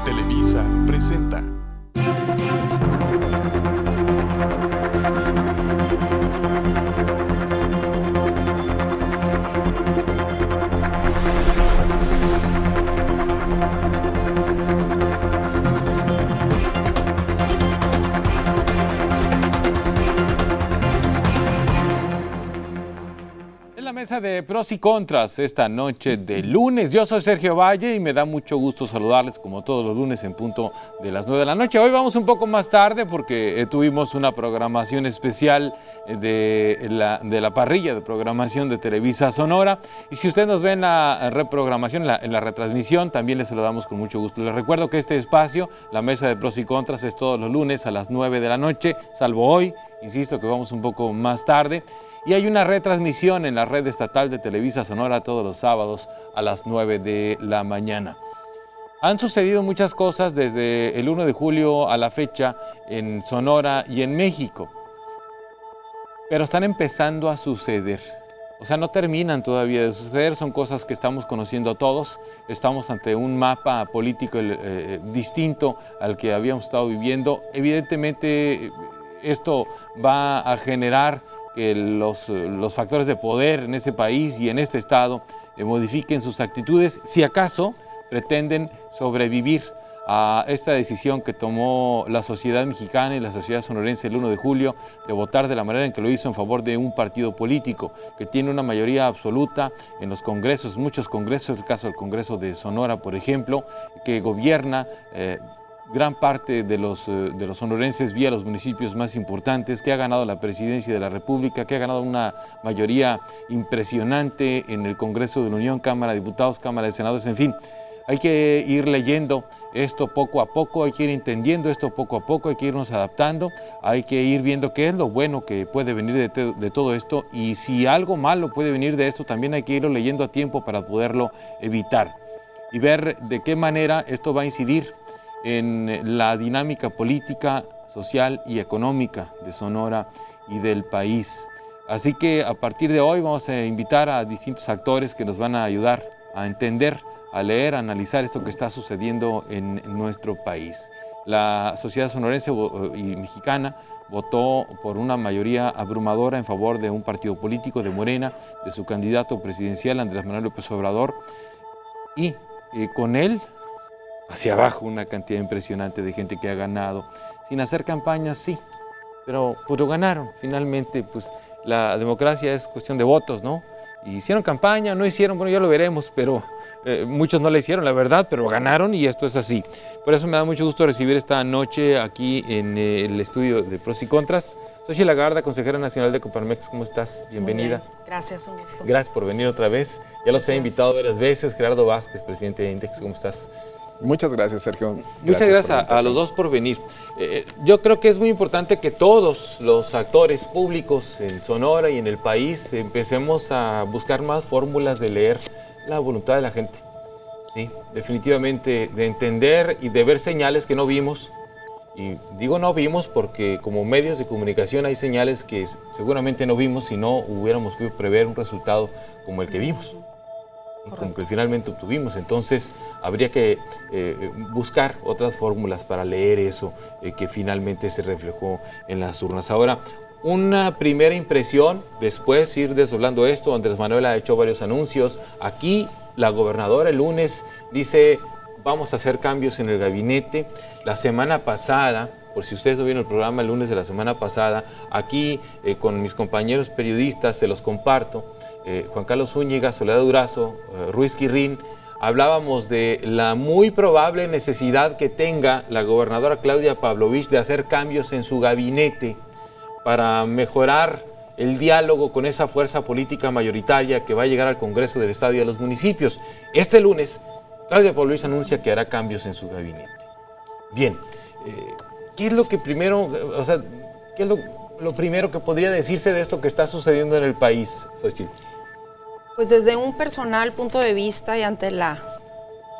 Televisa presenta. Mesa de pros y contras esta noche de lunes. Yo soy Sergio Valle y me da mucho gusto saludarles como todos los lunes en punto de las 9 de la noche. Hoy vamos un poco más tarde porque tuvimos una programación especial de la parrilla de programación de Televisa Sonora. Y si usted nos ve en la reprogramación, en la retransmisión, también les saludamos con mucho gusto. Les recuerdo que este espacio, la mesa de pros y contras, es todos los lunes a las 9 de la noche, salvo hoy, insisto que vamos un poco más tarde. Y hay una retransmisión en la red estatal de Televisa Sonora todos los sábados a las 9 de la mañana. Han sucedido muchas cosas desde el 1 de julio a la fecha en Sonora y en México, pero están empezando a suceder. O sea, no terminan todavía de suceder, son cosas que estamos conociendo todos. Estamos ante un mapa político distinto al que habíamos estado viviendo. Evidentemente, esto va a generar que los factores de poder en ese país y en este estado modifiquen sus actitudes, si acaso pretenden sobrevivir a esta decisión que tomó la sociedad mexicana y la sociedad sonorense el 1 de julio de votar de la manera en que lo hizo en favor de un partido político que tiene una mayoría absoluta en los congresos, muchos congresos, el caso del Congreso de Sonora, por ejemplo, que gobierna gran parte de los sonorenses vía los municipios más importantes, que ha ganado la presidencia de la República, que ha ganado una mayoría impresionante en el Congreso de la Unión, Cámara de Diputados, Cámara de Senadores, en fin. Hay que ir leyendo esto poco a poco, hay que ir entendiendo esto poco a poco, hay que irnos adaptando, hay que ir viendo qué es lo bueno que puede venir de todo esto y si algo malo puede venir de esto, también hay que irlo leyendo a tiempo para poderlo evitar y ver de qué manera esto va a incidir en la dinámica política, social y económica de Sonora y del país. Así que a partir de hoy vamos a invitar a distintos actores que nos van a ayudar a entender, a leer, a analizar esto que está sucediendo en nuestro país. La sociedad sonorense y mexicana votó por una mayoría abrumadora en favor de un partido político, de Morena, de su candidato presidencial Andrés Manuel López Obrador, y con él hacia abajo una cantidad impresionante de gente que ha ganado, sin hacer campañas, sí, pero lo ganaron. Finalmente, pues la democracia es cuestión de votos, ¿no? Hicieron campaña, no hicieron, bueno, ya lo veremos, pero muchos no la hicieron, la verdad, pero ganaron y esto es así. Por eso me da mucho gusto recibir esta noche aquí en el estudio de Pros y Contras. Xochitl Lagarda, consejera nacional de Coparmex, ¿cómo estás? Bienvenida. Muy bien. Gracias, un gusto. Gracias por venir otra vez. Ya los he invitado varias veces. Gerardo Vázquez, presidente de Index, ¿cómo estás? Muchas gracias, Sergio. Muchas gracias a los dos por venir. Yo creo que es muy importante que todos los actores públicos en Sonora y en el país empecemos a buscar más fórmulas de leer la voluntad de la gente. Sí, definitivamente de entender y de ver señales que no vimos. Y digo no vimos porque como medios de comunicación hay señales que seguramente no vimos si no hubiéramos podido prever un resultado como el que vimos. Como que finalmente obtuvimos, entonces habría que buscar otras fórmulas para leer eso que finalmente se reflejó en las urnas. Ahora, una primera impresión, después ir desdoblando esto, Andrés Manuel ha hecho varios anuncios. Aquí la gobernadora el lunes dice, vamos a hacer cambios en el gabinete. La semana pasada, por si ustedes no vieron el programa el lunes de la semana pasada, aquí con mis compañeros periodistas se los comparto, Juan Carlos Zúñiga, Soledad Durazo, Ruiz Quirrín, hablábamos de la muy probable necesidad que tenga la gobernadora Claudia Pavlovich de hacer cambios en su gabinete para mejorar el diálogo con esa fuerza política mayoritaria que va a llegar al Congreso del Estado y a los municipios. Este lunes, Claudia Pavlovich anuncia que hará cambios en su gabinete. Bien, ¿qué es lo que primero, o sea, qué es lo primero que podría decirse de esto que está sucediendo en el país, Xochitl? Pues desde un personal punto de vista y ante la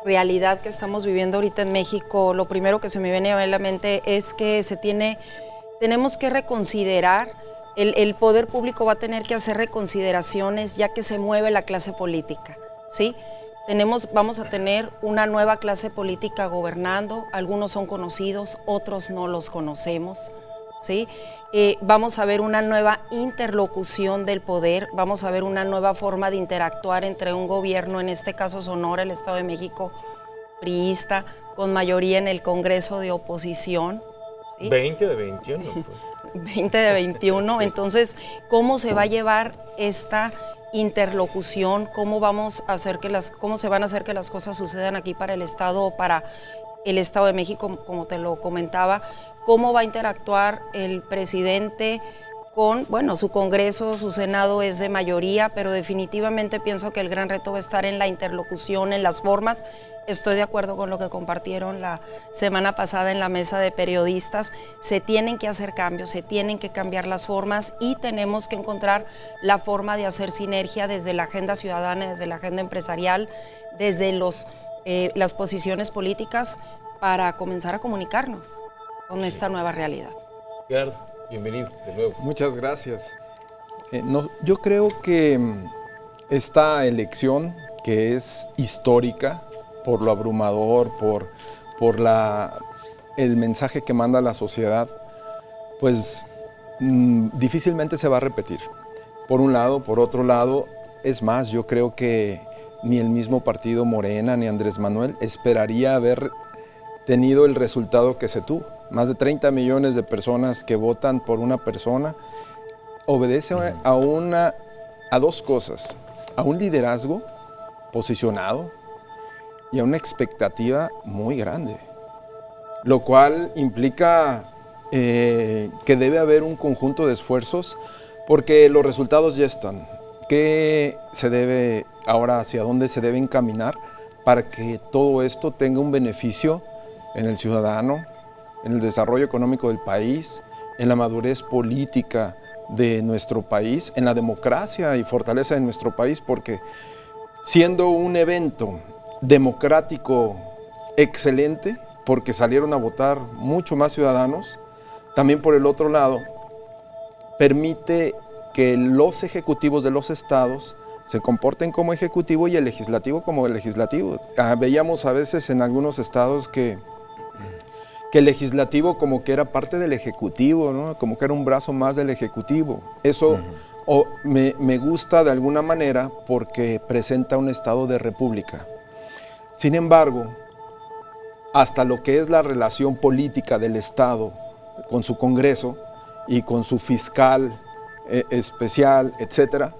realidad que estamos viviendo ahorita en México, lo primero que se me viene a la mente es que tenemos que reconsiderar, el poder público va a tener que hacer reconsideraciones ya que se mueve la clase política, ¿sí? Vamos a tener una nueva clase política gobernando, algunos son conocidos, otros no los conocemos, ¿sí? Vamos a ver una nueva interlocución del poder, vamos a ver una nueva forma de interactuar entre un gobierno, en este caso Sonora, el Estado de México, priista, con mayoría en el Congreso de oposición. ¿Sí? 20 de 21, pues. 20 de 21, entonces, ¿cómo se va a llevar esta interlocución? ¿Cómo se van a hacer que las cosas sucedan aquí para el Estado o para el Estado de México, como te lo comentaba? ¿Cómo va a interactuar el presidente con, bueno, su Congreso, su Senado es de mayoría, pero definitivamente pienso que el gran reto va a estar en la interlocución, en las formas. Estoy de acuerdo con lo que compartieron la semana pasada en la mesa de periodistas. Se tienen que hacer cambios, se tienen que cambiar las formas y tenemos que encontrar la forma de hacer sinergia desde la agenda ciudadana, desde la agenda empresarial, desde las posiciones políticas para comenzar a comunicarnos con esta nueva realidad. Gerardo, bienvenido de nuevo. Muchas gracias. Yo creo que esta elección, que es histórica, por lo abrumador, por el mensaje que manda la sociedad, pues difícilmente se va a repetir. Por un lado, por otro lado, es más, yo creo que ni el mismo partido Morena, ni Andrés Manuel esperaría haber tenido el resultado que se tuvo. Más de 30 millones de personas que votan por una persona, obedece a dos cosas: a un liderazgo posicionado y a una expectativa muy grande, lo cual implica que debe haber un conjunto de esfuerzos, porque los resultados ya están. ¿Qué se debe ahora, hacia dónde se debe encaminar para que todo esto tenga un beneficio en el ciudadano, en el desarrollo económico del país, en la madurez política de nuestro país, en la democracia y fortaleza de nuestro país? Porque siendo un evento democrático excelente, porque salieron a votar mucho más ciudadanos, también por el otro lado permite que los ejecutivos de los estados se comporten como ejecutivo y el legislativo como el legislativo. Veíamos a veces en algunos estados que el legislativo como que era parte del ejecutivo, ¿no? Como que era un brazo más del ejecutivo. Eso me gusta de alguna manera porque presenta un estado de república. Sin embargo, hasta lo que es la relación política del Estado con su Congreso y con su fiscal especial, etcétera,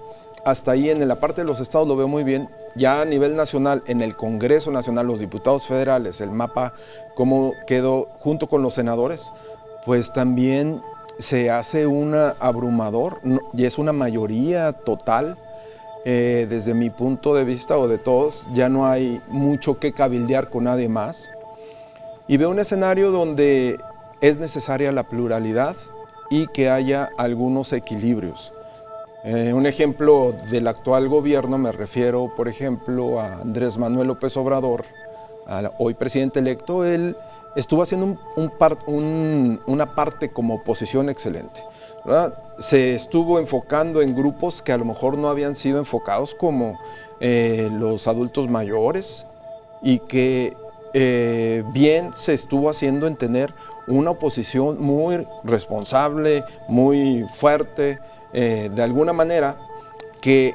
hasta ahí en la parte de los estados lo veo muy bien. Ya a nivel nacional, en el Congreso Nacional, los diputados federales, el mapa, cómo quedó junto con los senadores, pues también se hace un abrumador y es una mayoría total. Desde mi punto de vista o de todos, ya no hay mucho que cabildear con nadie más. Y veo un escenario donde es necesaria la pluralidad y que haya algunos equilibrios. Un ejemplo del actual gobierno, me refiero, por ejemplo, a Andrés Manuel López Obrador, hoy presidente electo. Él estuvo haciendo una parte como oposición excelente, ¿verdad? Se estuvo enfocando en grupos que a lo mejor no habían sido enfocados, como los adultos mayores, y que bien se estuvo haciendo en tener una oposición muy responsable, muy fuerte, de alguna manera que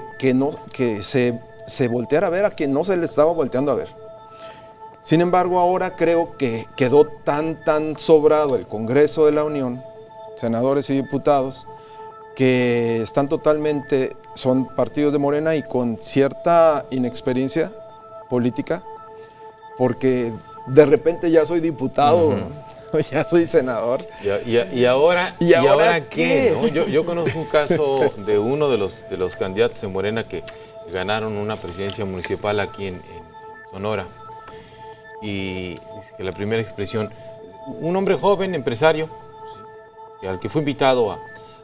se volteara a ver a quien no se le estaba volteando a ver. Sin embargo, ahora creo que quedó tan sobrado el Congreso de la Unión, senadores y diputados, que están totalmente, son partidos de Morena y con cierta inexperiencia política, porque de repente ya soy diputado, ya soy senador. ¿Y ahora qué? ¿No? Yo conozco un caso de uno de los candidatos de Morena que ganaron una presidencia municipal aquí en Sonora. Y dice que la primera expresión, un hombre joven, empresario, ¿sí?, al que fue invitado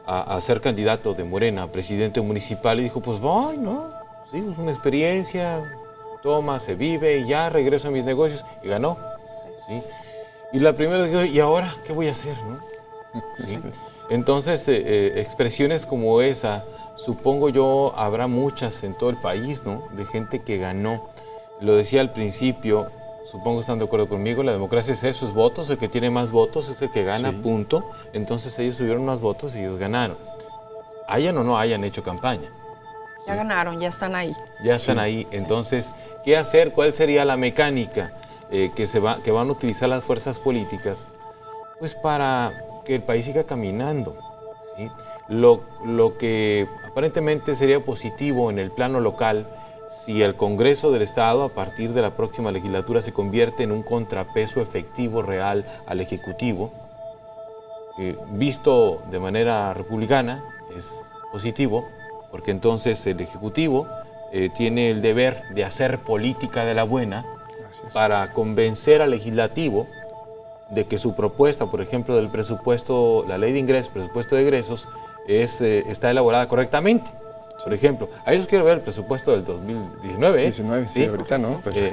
a ser candidato de Morena, presidente municipal, y dijo, pues voy, ¿no? Sí, es una experiencia, toma, se vive y ya regreso a mis negocios, y ganó. ¿Sí? Y la primera dijo, ¿y ahora qué voy a hacer? ¿No? ¿Sí? Entonces, expresiones como esa, supongo yo, habrá muchas en todo el país, ¿no? De gente que ganó lo decía al principio, supongo están de acuerdo conmigo, la democracia es eso, es votos, el que tiene más votos es el que gana, Sí. punto. Entonces ellos tuvieron más votos y ellos ganaron. Hayan o no hayan hecho campaña. Ya ganaron, ya están ahí. Ya están ahí. Entonces, ¿qué hacer? ¿Cuál sería la mecánica que van a utilizar las fuerzas políticas? Pues para que el país siga caminando, ¿sí? Lo que aparentemente sería positivo en el plano local, si el Congreso del Estado a partir de la próxima legislatura se convierte en un contrapeso efectivo real al Ejecutivo, visto de manera republicana, es positivo, porque entonces el Ejecutivo tiene el deber de hacer política de la buena para convencer al Legislativo de que su propuesta, por ejemplo, del presupuesto, la ley de ingresos, presupuesto de egresos, está elaborada correctamente. Por ejemplo, ahí los quiero ver el presupuesto del 2019. 19, sí, ahorita no. Pero...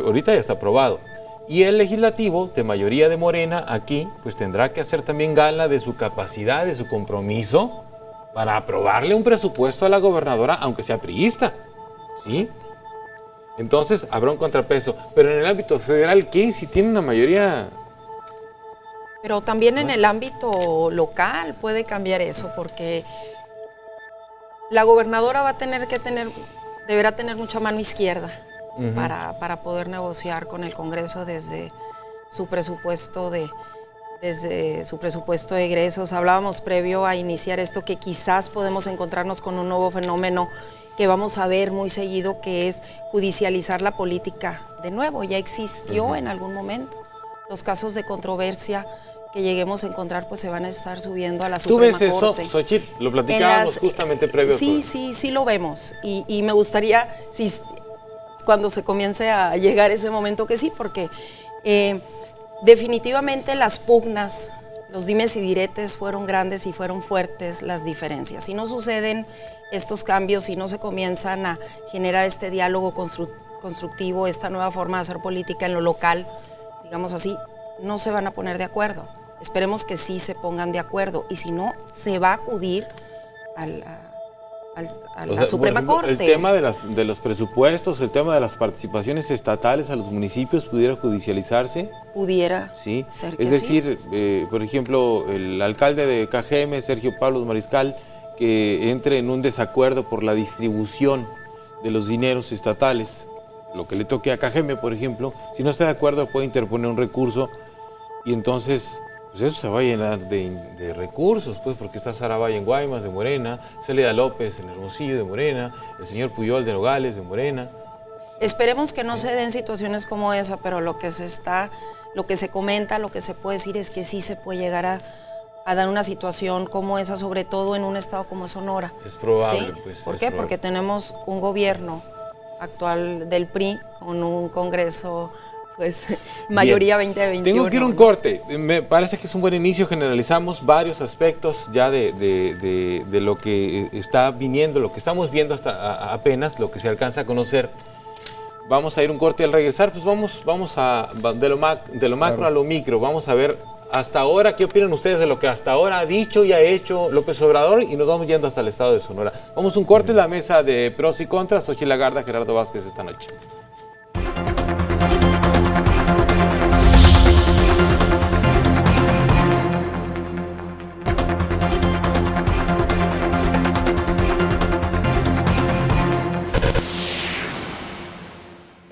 ahorita ya está aprobado. Y el legislativo, de mayoría de Morena, aquí, pues tendrá que hacer también gala de su capacidad, de su compromiso, para aprobarle un presupuesto a la gobernadora, aunque sea priista, ¿sí? Entonces, habrá un contrapeso. Pero en el ámbito federal, ¿qué? Si tiene una mayoría... Pero también en el ámbito local puede cambiar eso, porque la gobernadora deberá tener mucha mano izquierda para poder negociar con el Congreso desde su presupuesto de egresos. Hablábamos previo a iniciar esto que quizás podemos encontrarnos con un nuevo fenómeno que vamos a ver muy seguido, que es judicializar la política de nuevo. Ya existió en algún momento. Los casos de controversia que lleguemos a encontrar pues se van a estar subiendo a la Suprema Corte. ¿Tú ves eso, Xochitl? Lo platicábamos justamente previo. Sí lo vemos. Y me gustaría, cuando se comience a llegar ese momento, que sí, porque definitivamente las pugnas, los dimes y diretes fueron grandes y fueron fuertes las diferencias. Si no suceden estos cambios, si no se comienzan a generar este diálogo constructivo, esta nueva forma de hacer política en lo local, digamos así, no se van a poner de acuerdo. Esperemos que sí se pongan de acuerdo, y si no, se va a acudir a la Suprema Corte. El tema de los presupuestos, el tema de las participaciones estatales a los municipios, ¿pudiera judicializarse? Pudiera Sí. ser que es decir, por ejemplo, el alcalde de KGM, Sergio Pablos Mariscal, que entre en un desacuerdo por la distribución de los dineros estatales, lo que le toque a KGM, por ejemplo, si no está de acuerdo puede interponer un recurso, y entonces pues eso se va a llenar de recursos, pues, porque está Sara Valle en Guaymas, de Morena, Célida López en Hermosillo, de Morena, el señor Puyol de Nogales, de Morena. Esperemos que no se den situaciones como esa, pero lo que se comenta, lo que se puede decir es que sí se puede llegar a dar una situación como esa, sobre todo en un estado como Sonora. Es probable, ¿Sí? pues. ¿Por qué? Porque tenemos un gobierno actual del PRI con un Congreso, pues, mayoría 20-21. Tengo que ir a un corte. Me parece que es un buen inicio. Generalizamos varios aspectos ya de lo que está viniendo, lo que estamos viendo hasta apenas, lo que se alcanza a conocer. Vamos a ir a un corte y al regresar, pues vamos de lo macro a lo micro. Vamos a ver hasta ahora qué opinan ustedes de lo que hasta ahora ha dicho y ha hecho López Obrador, y nos vamos yendo hasta el estado de Sonora. Vamos a un corte en la mesa de pros y contras. Xochitl Lagarda, Gerardo Vázquez esta noche.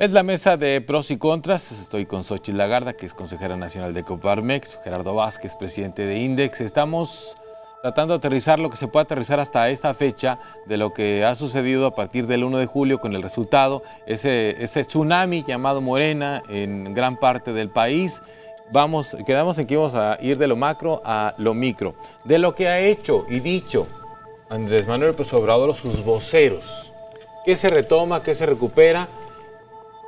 Es la mesa de pros y contras. Estoy con Xochitl Lagarda, que es consejera nacional de Coparmex, Gerardo Vázquez, presidente de Index. Estamos tratando de aterrizar lo que se puede aterrizar hasta esta fecha de lo que ha sucedido a partir del 1 de julio con el resultado, ese tsunami llamado Morena en gran parte del país. Quedamos en que íbamos a ir de lo macro a lo micro. De lo que ha hecho y dicho Andrés Manuel López Obrador, sus voceros. ¿Qué se retoma? ¿Qué se recupera?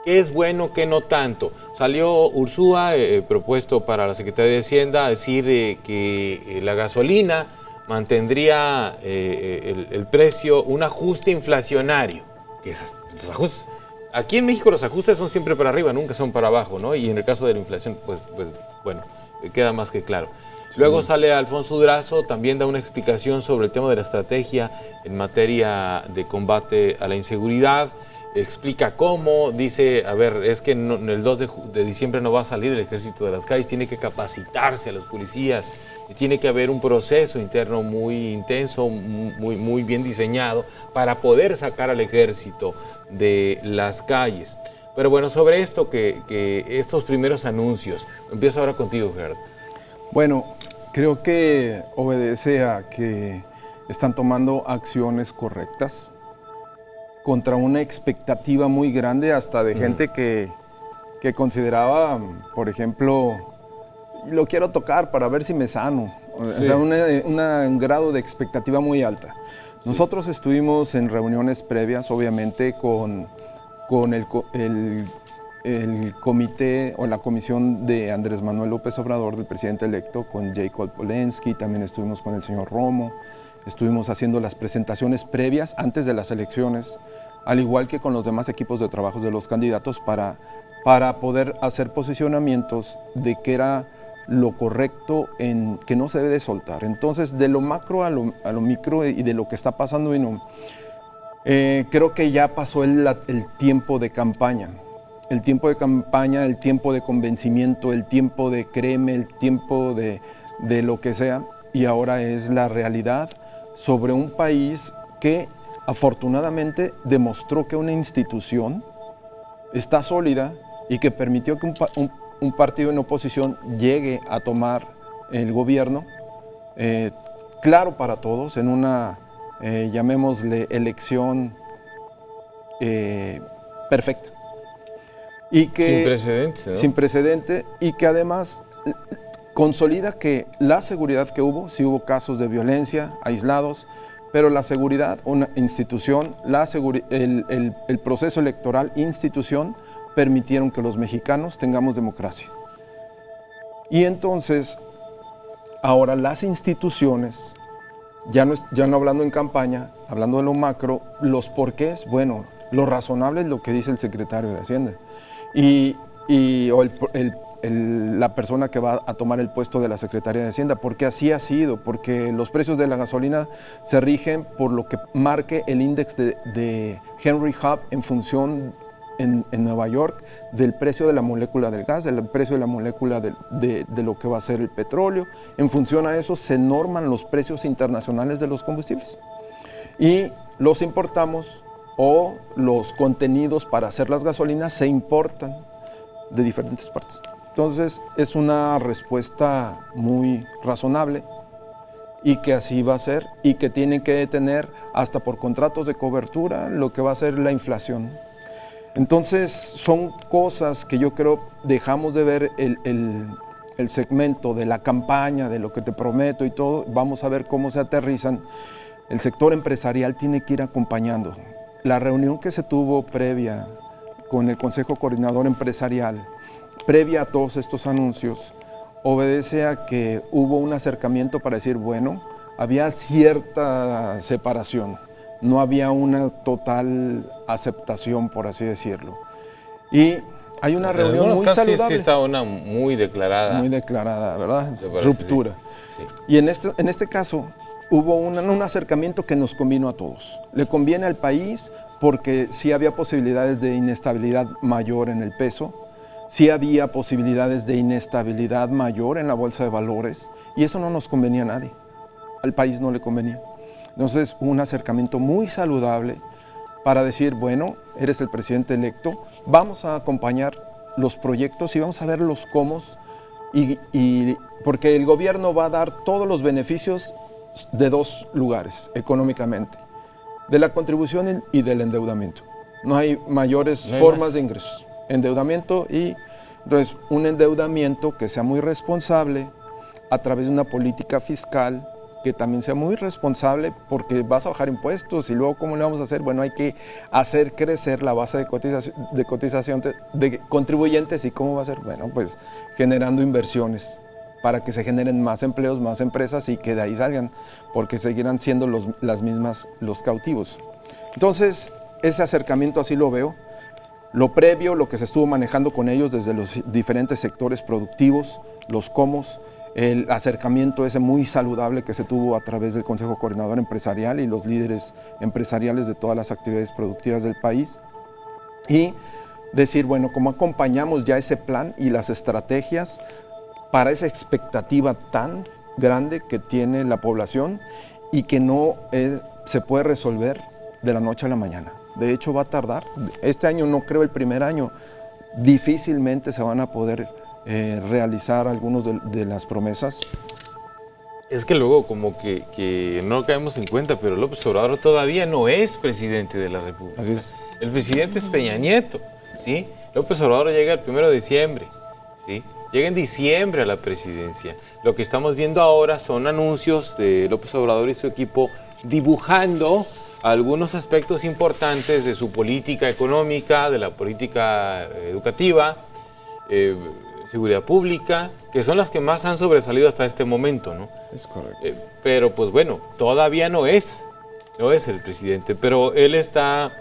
¿Qué es bueno, qué no tanto? Salió Ursúa, propuesto para la Secretaría de Hacienda, a decir que la gasolina mantendría el precio, un ajuste inflacionario. Que los ajustes, aquí en México los ajustes son siempre para arriba, nunca son para abajo, ¿no? Y en el caso de la inflación, pues bueno, queda más que claro. Sí. Luego sale Alfonso Durazo, también da una explicación sobre el tema de la estrategia en materia de combate a la inseguridad. explica cómo, dice, a ver, es que el 2 de diciembre no va a salir el ejército de las calles, tiene que capacitarse a los policías, y tiene que haber un proceso interno muy intenso, muy bien diseñado para poder sacar al ejército de las calles. Pero bueno, sobre esto, que estos primeros anuncios, empiezo ahora contigo, Gerardo. Bueno, creo que obedece a que están tomando acciones correctas contra una expectativa muy grande, hasta de gente que consideraba, por ejemplo, lo quiero tocar para ver si me sano. Sí. O sea, un grado de expectativa muy alta. Sí. Nosotros estuvimos en reuniones previas, obviamente, con el comité o la comisión de Andrés Manuel López Obrador, del presidente electo, con Jacob Polensky, también estuvimos con el señor Romo, estuvimos haciendo las presentaciones previas antes de las elecciones, al igual que con los demás equipos de trabajo de los candidatos, para poder hacer posicionamientos de qué era lo correcto, en que no se debe de soltar. Entonces, de lo macro a lo micro y de lo que está pasando, creo que ya pasó el tiempo de campaña. El tiempo de campaña, el tiempo de convencimiento, el tiempo de créeme, el tiempo de lo que sea, y ahora es la realidad sobre un país que afortunadamente demostró que una institución está sólida y que permitió que un partido en oposición llegue a tomar el gobierno, claro para todos, en una, llamémosle, elección perfecta. Y que, sin precedentes, ¿no? Sin precedente, y que además consolida que la seguridad que hubo, sí hubo casos de violencia aislados, pero la seguridad, una institución, el proceso electoral, institución, permitieron que los mexicanos tengamos democracia. Y entonces, ahora las instituciones, ya no hablando en campaña, hablando de lo macro, los porqués, bueno, lo razonable es lo que dice el secretario de Hacienda. O la persona que va a tomar el puesto de la Secretaría de Hacienda, porque así ha sido, porque los precios de la gasolina se rigen por lo que marque el índice de Henry Hub en función en Nueva York del precio de la molécula del gas, del precio de la molécula de lo que va a ser el petróleo. En función a eso se norman los precios internacionales de los combustibles y los importamos, o los contenidos para hacer las gasolinas se importan de diferentes partes. Entonces es una respuesta muy razonable y que así va a ser, y que tienen que detener hasta por contratos de cobertura lo que va a ser la inflación. Entonces son cosas que yo creo dejamos de ver el segmento de la campaña, de lo que te prometo y todo. Vamos a ver cómo se aterrizan. El sector empresarial tiene que ir acompañando. La reunión que se tuvo previa con el Consejo Coordinador Empresarial, previa a todos estos anuncios, obedece a que hubo un acercamiento para decir, bueno, había cierta separación, no había una total aceptación, por así decirlo. Y hay una reunión muy saludable. Sí está una muy declarada. Muy declarada, ¿verdad? Ruptura. Sí. Sí. Y en este caso hubo un acercamiento que nos convino a todos. Le conviene al país porque sí había posibilidades de inestabilidad mayor en el peso, sí había posibilidades de inestabilidad mayor en la bolsa de valores, y eso no nos convenía a nadie. Al país no le convenía. Entonces, un acercamiento muy saludable para decir, bueno, eres el presidente electo, vamos a acompañar los proyectos y vamos a ver los cómo, porque el gobierno va a dar todos los beneficios de dos lugares económicamente, de la contribución y del endeudamiento. No hay mayores formas de ingresos. Endeudamiento y entonces un endeudamiento que sea muy responsable a través de una política fiscal que también sea muy responsable, porque vas a bajar impuestos y luego ¿cómo le vamos a hacer? Bueno, hay que hacer crecer la base de cotización de contribuyentes. ¿Y cómo va a ser? Bueno, pues generando inversiones para que se generen más empleos, más empresas y que de ahí salgan, porque seguirán siendo las mismas los cautivos. Entonces, ese acercamiento así lo veo. Lo previo, lo que se estuvo manejando con ellos desde los diferentes sectores productivos, los comos, el acercamiento ese muy saludable que se tuvo a través del Consejo Coordinador Empresarial y los líderes empresariales de todas las actividades productivas del país, y decir, bueno, ¿cómo acompañamos ya ese plan y las estrategias para esa expectativa tan grande que tiene la población y que no se puede resolver de la noche a la mañana? De hecho, va a tardar. Este año no creo, el primer año, difícilmente se van a poder realizar algunas de las promesas. Es que luego como que no caemos en cuenta, pero López Obrador todavía no es presidente de la República. Así es. El presidente es Peña Nieto, ¿sí? López Obrador llega el 1 de diciembre, ¿sí? Llega en diciembre a la presidencia. Lo que estamos viendo ahora son anuncios de López Obrador y su equipo dibujando algunos aspectos importantes de su política económica, de la política educativa, seguridad pública, que son las que más han sobresalido hasta este momento, ¿no? Es correcto. Pero pues bueno, todavía no es el presidente, pero él está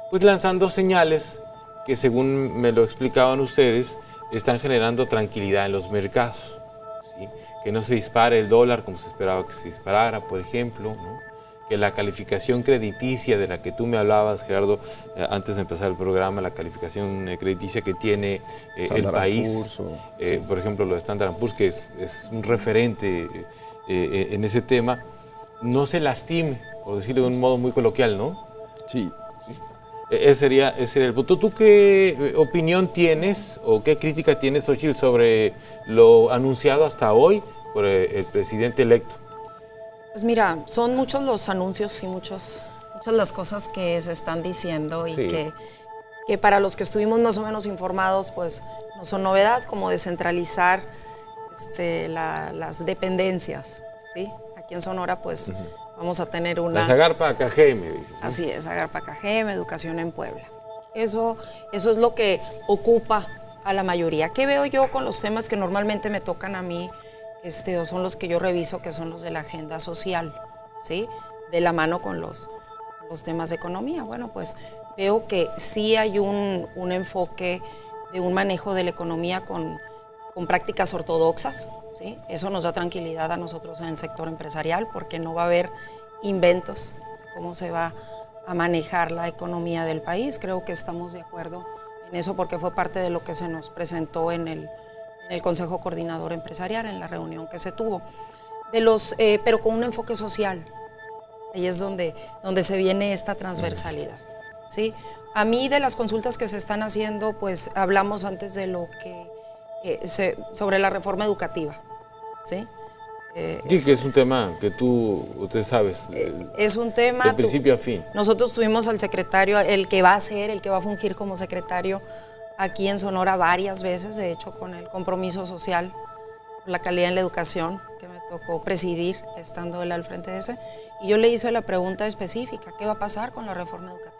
pues lanzando señales que, según me lo explicaban ustedes, están generando tranquilidad en los mercados, ¿sí? Que no se dispare el dólar como se esperaba que se disparara, por ejemplo, ¿no? Que la calificación crediticia de la que tú me hablabas, Gerardo, antes de empezar el programa, la calificación crediticia que tiene el país, sí. Por ejemplo, lo de Standard & Poor's, que es un referente en ese tema, no se lastime, por decirlo de un modo muy coloquial, ¿no? Sí. Ese sería el punto. ¿Tú qué opinión tienes o qué crítica tienes, Xochitl, sobre lo anunciado hasta hoy por el presidente electo? Pues mira, son muchos los anuncios y muchas las cosas que se están diciendo y sí, que para los que estuvimos más o menos informados, pues no son novedad, como descentralizar las dependencias, ¿sí? Aquí en Sonora, pues vamos a tener una... La Zagarpa KGM, dice, ¿no? Así es, Zagarpa KGM, Educación en Puebla. Eso es lo que ocupa a la mayoría. ¿Qué veo yo con los temas que normalmente me tocan a mí? O son los que yo reviso, que son los de la agenda social, ¿sí? De la mano con los temas de economía. Bueno, pues veo que sí hay un enfoque de un manejo de la economía con prácticas ortodoxas, ¿sí? Eso nos da tranquilidad a nosotros en el sector empresarial, porque no va a haber inventos de cómo se va a manejar la economía del país. Creo que estamos de acuerdo en eso, porque fue parte de lo que se nos presentó en el Consejo Coordinador Empresarial, en la reunión que se tuvo, pero con un enfoque social. Ahí es donde se viene esta transversalidad, ¿sí? A mí, de las consultas que se están haciendo, pues hablamos antes de lo que sobre la reforma educativa, ¿sí? Sí, que es un tema que usted sabes. Es un tema... De principio a fin. Nosotros tuvimos al secretario, el que va a fungir como secretario aquí en Sonora varias veces, de hecho con el compromiso social por la calidad en la educación, que me tocó presidir estando él al frente de ese, y yo le hice la pregunta específica: ¿qué va a pasar con la reforma educativa?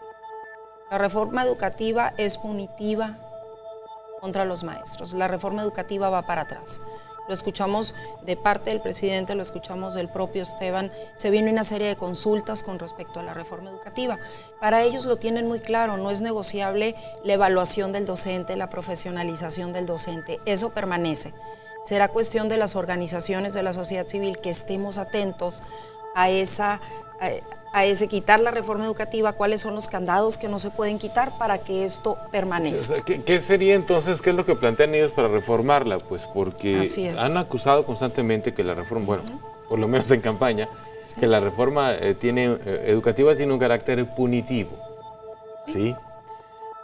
La reforma educativa es punitiva contra los maestros, la reforma educativa va para atrás. Lo escuchamos de parte del presidente, lo escuchamos del propio Esteban. Se viene una serie de consultas con respecto a la reforma educativa. Para ellos lo tienen muy claro, no es negociable la evaluación del docente, la profesionalización del docente, eso permanece. Será cuestión de las organizaciones de la sociedad civil que estemos atentos a ese quitar la reforma educativa, cuáles son los candados que no se pueden quitar para que esto permanezca. O sea, ¿qué sería entonces, qué es lo que plantean ellos para reformarla? Pues porque han acusado constantemente que la reforma, bueno, por lo menos en campaña, sí, que la reforma educativa tiene un carácter punitivo, ¿sí?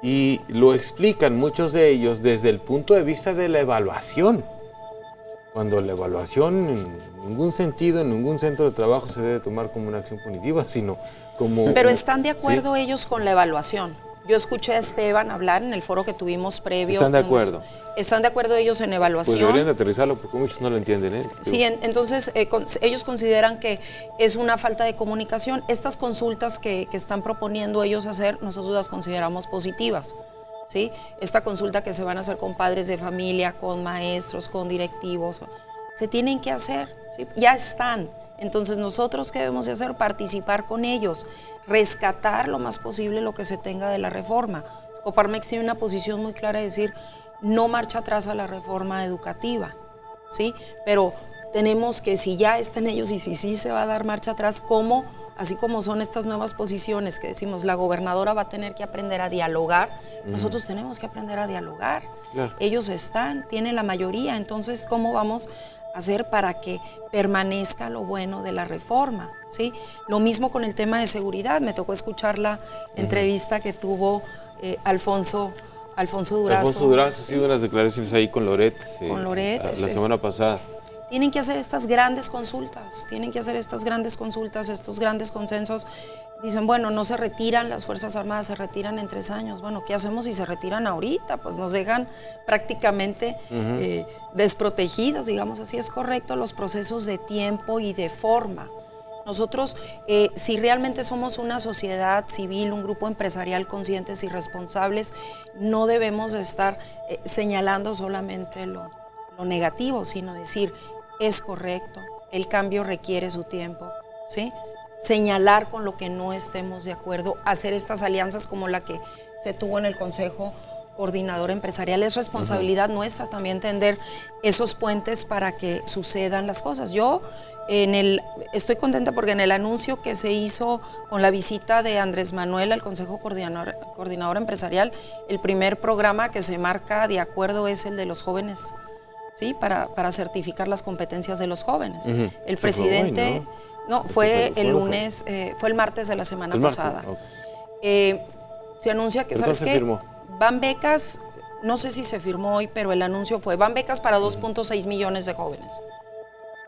Y lo explican muchos de ellos desde el punto de vista de la evaluación. Cuando la evaluación en ningún sentido, en ningún centro de trabajo se debe tomar como una acción punitiva, sino como... Pero ¿están de acuerdo ellos con la evaluación? Yo escuché a Esteban hablar en el foro que tuvimos previo. ¿Están de acuerdo? ¿Están de acuerdo ellos en evaluación? Pues deberían aterrizarlo porque muchos no lo entienden, ¿eh? Sí, entonces ellos consideran que es una falta de comunicación. Estas consultas que están proponiendo ellos hacer, nosotros las consideramos positivas, ¿sí? Esta consulta que se van a hacer con padres de familia, con maestros, con directivos, se tienen que hacer, ¿sí? Ya están. Entonces, ¿nosotros qué debemos de hacer? Participar con ellos, rescatar lo más posible lo que se tenga de la reforma. Coparmex tiene una posición muy clara de decir: no marcha atrás a la reforma educativa, ¿sí? Pero tenemos que, si ya están ellos y si sí se va a dar marcha atrás, ¿cómo así como son estas nuevas posiciones que decimos, la gobernadora va a tener que aprender a dialogar, nosotros tenemos que aprender a dialogar. Claro. Ellos tienen la mayoría, entonces, ¿cómo vamos a hacer para que permanezca lo bueno de la reforma? ¿Sí? Lo mismo con el tema de seguridad. Me tocó escuchar la entrevista que tuvo Alfonso Durazo. Alfonso Durazo, sí, unas declaraciones ahí con Loret. La semana pasada. Tienen que hacer estas grandes consultas, estos grandes consensos. Dicen, bueno, no se retiran las Fuerzas Armadas, se retiran en 3 años. Bueno, ¿qué hacemos si se retiran ahorita? Pues nos dejan prácticamente desprotegidos, digamos así. Es correcto los procesos de tiempo y de forma. Nosotros, si realmente somos una sociedad civil, un grupo empresarial conscientes y responsables, no debemos de estar señalando solamente lo negativo, sino decir, es correcto, el cambio requiere su tiempo, ¿sí? Señalar con lo que no estemos de acuerdo, hacer estas alianzas como la que se tuvo en el Consejo Coordinador Empresarial. Es responsabilidad nuestra también tender esos puentes para que sucedan las cosas. Yo estoy contenta porque en el anuncio que se hizo con la visita de Andrés Manuel al Consejo Coordinador Empresarial, el primer programa que se marca de acuerdo es el de los jóvenes, ¿sí? Para certificar las competencias de los jóvenes. El presidente, fue el lunes, fue el martes de la semana pasada. Okay. Se anuncia que, ¿sabes qué? Van becas, no sé si se firmó hoy, pero el anuncio fue, van becas para 2.6 millones de jóvenes,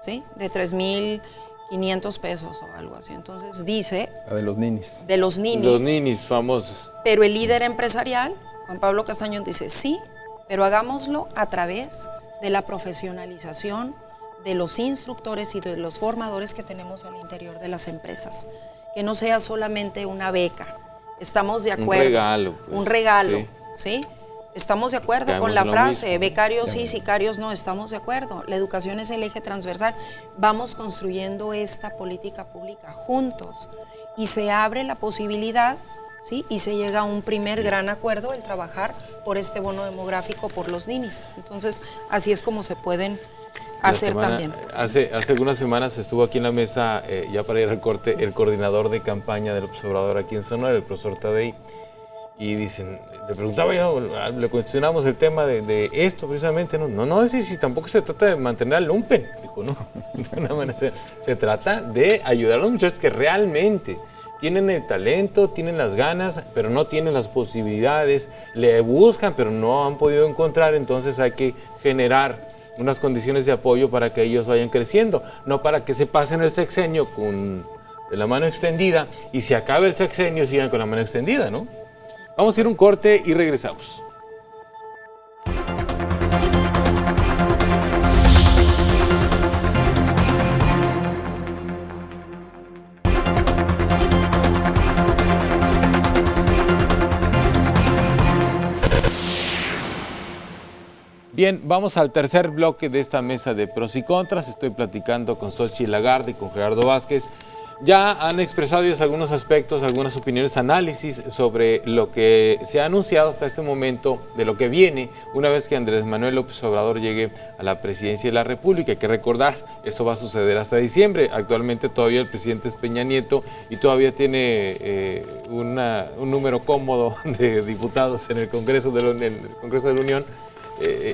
¿sí? De 3,500 pesos o algo así. Entonces dice... La de los ninis. De los ninis. Los ninis famosos. Pero el líder empresarial, Juan Pablo Castañón, dice, sí, pero hagámoslo a través de la profesionalización de los instructores y de los formadores que tenemos al interior de las empresas. Que no sea solamente una beca. Estamos de acuerdo. Un regalo, ¿sí? Estamos de acuerdo con la frase, becarios sí, sicarios no, estamos de acuerdo. La educación es el eje transversal. Vamos construyendo esta política pública juntos y se abre la posibilidad, ¿sí? Y se llega a un primer gran acuerdo, el trabajar por este bono demográfico por los ninis. Entonces, así es como se pueden hacer también. Hace algunas semanas estuvo aquí en la mesa, ya para ir al corte, el coordinador de campaña del observador aquí en Sonora, el profesor Tadei, y dicen, le preguntaba yo, le cuestionamos el tema de esto precisamente, no, si tampoco se trata de mantener al lumpen, dijo, no, de una manera, se trata de ayudar a los muchachos que realmente tienen el talento, tienen las ganas, pero no tienen las posibilidades, le buscan, pero no han podido encontrar, entonces hay que generar unas condiciones de apoyo para que ellos vayan creciendo, no para que se pasen el sexenio con la mano extendida y se acabe el sexenio y sigan con la mano extendida, ¿no? Vamos a ir a un corte y regresamos. Bien, vamos al tercer bloque de esta mesa de pros y contras. Estoy platicando con Xochitl Lagarde y con Gerardo Vázquez. Ya han expresado ellos algunos aspectos, algunas opiniones, análisis sobre lo que se ha anunciado hasta este momento, de lo que viene una vez que Andrés Manuel López Obrador llegue a la presidencia de la República. Hay que recordar, eso va a suceder hasta diciembre. Actualmente todavía el presidente es Peña Nieto y todavía tiene un número cómodo de diputados en el Congreso de la Unión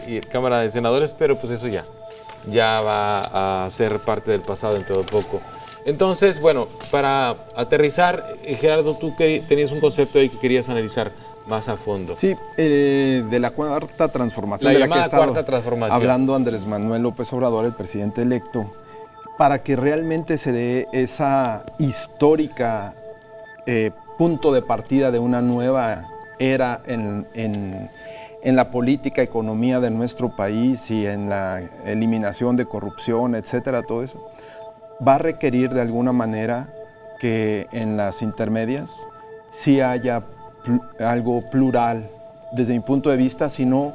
y Cámara de Senadores, pero pues eso ya va a ser parte del pasado dentro de poco. Entonces, bueno, para aterrizar, Gerardo, tú tenías un concepto ahí que querías analizar más a fondo. Sí, de la cuarta transformación, de la que ha estado hablando Andrés Manuel López Obrador, el presidente electo, para que realmente se dé esa histórica punto de partida de una nueva era en la política, economía de nuestro país y en la eliminación de corrupción, etcétera, todo eso. Va a requerir de alguna manera que en las intermedias sí haya algo plural desde mi punto de vista, si no,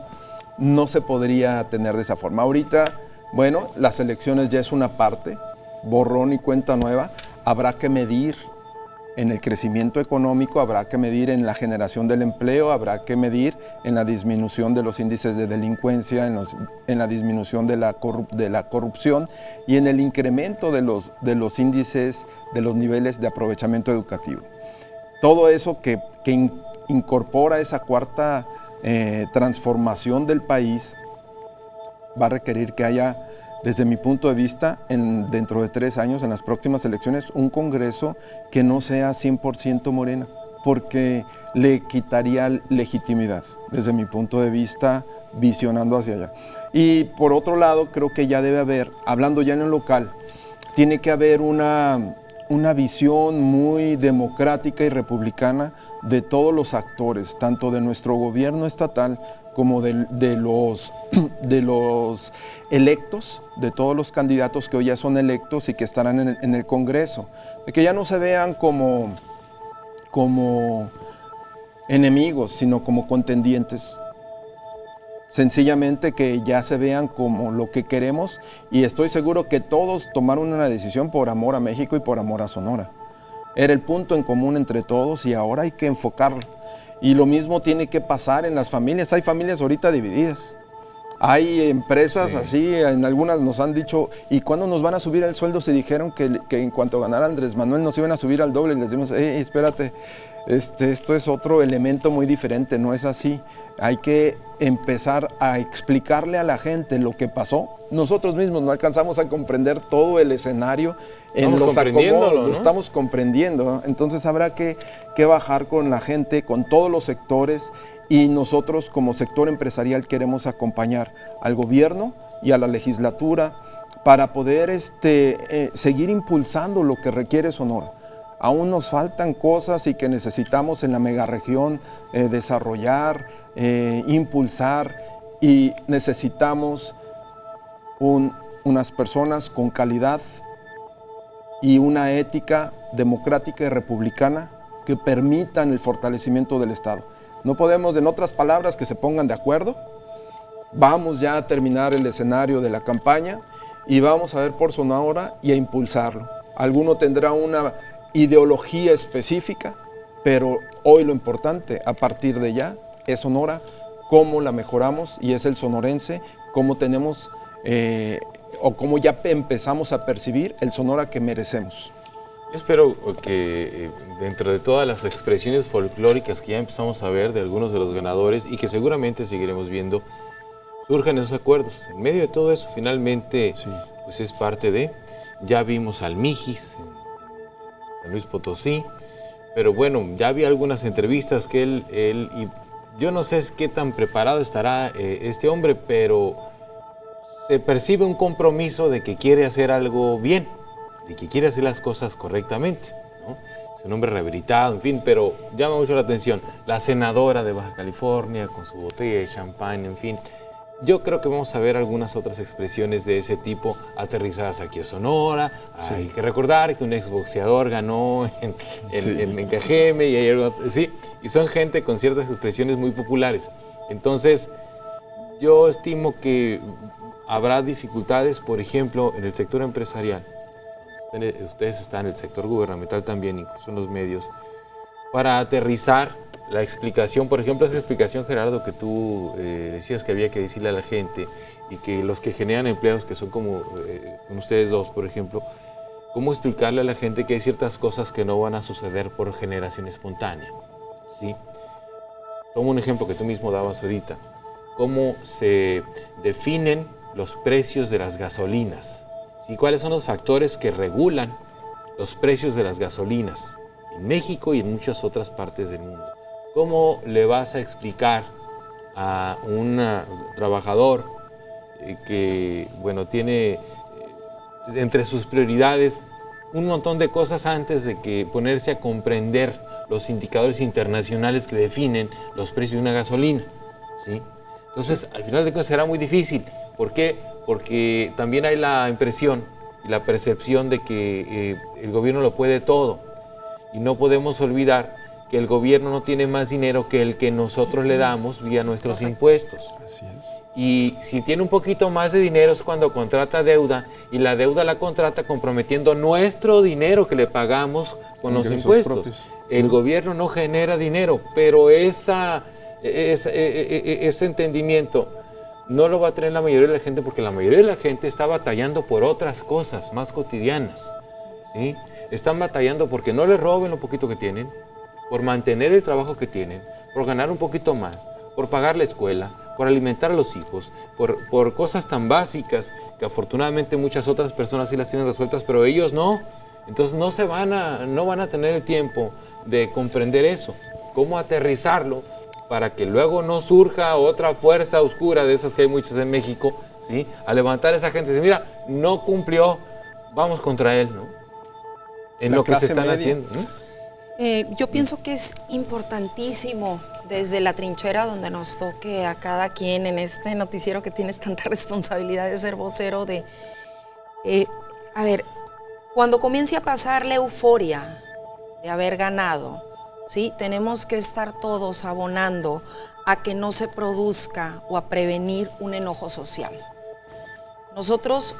no se podría tener de esa forma. Ahorita, bueno, las elecciones ya es una parte, borrón y cuenta nueva, habrá que medir en el crecimiento económico, habrá que medir en la generación del empleo, habrá que medir en la disminución de los índices de delincuencia, en la disminución de la corrupción y en el incremento de los índices, de los niveles de aprovechamiento educativo. Todo eso que incorpora esa cuarta transformación del país va a requerir que haya, desde mi punto de vista, dentro de 3 años, en las próximas elecciones, un Congreso que no sea 100% Morena, porque le quitaría legitimidad, desde mi punto de vista, visionando hacia allá. Y por otro lado, creo que ya debe haber, hablando ya en el local, tiene que haber una visión muy democrática y republicana de todos los actores, tanto de nuestro gobierno estatal como de los electos, de todos los candidatos que hoy ya son electos y que estarán en el Congreso, de que ya no se vean como enemigos, sino como contendientes. Sencillamente que ya se vean como lo que queremos, y estoy seguro que todos tomaron una decisión por amor a México y por amor a Sonora. Era el punto en común entre todos y ahora hay que enfocarlo. Y lo mismo tiene que pasar en las familias. Hay familias ahorita divididas. Hay empresas así, en algunas nos han dicho, ¿y cuándo nos van a subir el sueldo? Se dijeron que en cuanto ganara Andrés Manuel nos iban a subir al doble, y les dimos, espérate, esto es otro elemento muy diferente, no es así. Hay que empezar a explicarle a la gente lo que pasó. Nosotros mismos no alcanzamos a comprender todo el escenario en los acomodos, ¿no? Lo estamos comprendiendo. Entonces habrá que bajar con la gente, con todos los sectores, y nosotros como sector empresarial queremos acompañar al gobierno y a la legislatura para poder seguir impulsando lo que requiere Sonora. Aún nos faltan cosas y que necesitamos en la megaregión desarrollar, impulsar, y necesitamos unas personas con calidad y una ética democrática y republicana que permitan el fortalecimiento del Estado. No podemos, en otras palabras, que se pongan de acuerdo. Vamos ya a terminar el escenario de la campaña y vamos a ver por Sonora y a impulsarlo. Alguno tendrá una ideología específica, pero hoy lo importante, a partir de ya, es Sonora, cómo la mejoramos, y es el sonorense, cómo tenemos o cómo ya empezamos a percibir el Sonora que merecemos. Yo espero que dentro de todas las expresiones folclóricas que ya empezamos a ver de algunos de los ganadores y que seguramente seguiremos viendo, surjan esos acuerdos. En medio de todo eso, finalmente, pues es parte de, ya vimos al Mijis en San Luis Potosí, pero bueno, ya había algunas entrevistas que él y yo no sé qué tan preparado estará este hombre, pero se percibe un compromiso de que quiere hacer algo bien, de que quiere hacer las cosas correctamente, ¿no? Es un hombre rehabilitado, en fin, pero llama mucho la atención. La senadora de Baja California con su botella de champán, en fin. Yo creo que vamos a ver algunas otras expresiones de ese tipo aterrizadas aquí a Sonora. Sí. Hay que recordar que un exboxeador ganó en Cajeme y hay algo, sí, y son gente con ciertas expresiones muy populares. Entonces, yo estimo que habrá dificultades, por ejemplo, en el sector empresarial. Ustedes están en el sector gubernamental también, incluso en los medios, para aterrizar la explicación, por ejemplo, esa explicación, Gerardo, que tú decías que había que decirle a la gente, y que los que generan empleos, que son como con ustedes dos, por ejemplo, ¿cómo explicarle a la gente que hay ciertas cosas que no van a suceder por generación espontánea? ¿Sí? Tomo un ejemplo que tú mismo dabas ahorita. ¿Cómo se definen los precios de las gasolinas? ¿Sí? ¿Cuáles son los factores que regulan los precios de las gasolinas en México y en muchas otras partes del mundo? ¿Cómo le vas a explicar a un trabajador que, bueno, tiene entre sus prioridades un montón de cosas antes de que ponerse a comprender los indicadores internacionales que definen los precios de una gasolina? ¿Sí? Entonces, al final de cuentas será muy difícil. ¿Por qué? Porque también hay la impresión y la percepción de que el gobierno lo puede todo. Y no podemos olvidar que el gobierno no tiene más dinero que el que nosotros le damos vía nuestros impuestos. Así es. Y si tiene un poquito más de dinero es cuando contrata deuda, y la deuda la contrata comprometiendo nuestro dinero que le pagamos con los impuestos. Propios. El gobierno no genera dinero, pero ese entendimiento no lo va a tener la mayoría de la gente, porque la mayoría de la gente está batallando por otras cosas más cotidianas, ¿sí? Están batallando porque no les roben lo poquito que tienen, por mantener el trabajo que tienen, por ganar un poquito más, por pagar la escuela, por alimentar a los hijos, por cosas tan básicas que afortunadamente muchas otras personas sí las tienen resueltas, pero ellos no. Entonces no van a tener el tiempo de comprender eso, cómo aterrizarlo para que luego no surja otra fuerza oscura de esas que hay muchas en México, ¿sí? A levantar a esa gente y decir, mira, no cumplió, vamos contra él, ¿no? En lo que se están haciendo. Yo pienso que es importantísimo desde la trinchera donde nos toque a cada quien en este noticiero que tienes tanta responsabilidad de ser vocero de... a ver, cuando comience a pasar la euforia de haber ganado, ¿sí? Tenemos que estar todos abonando a que no se produzca o a prevenir un enojo social. Nosotros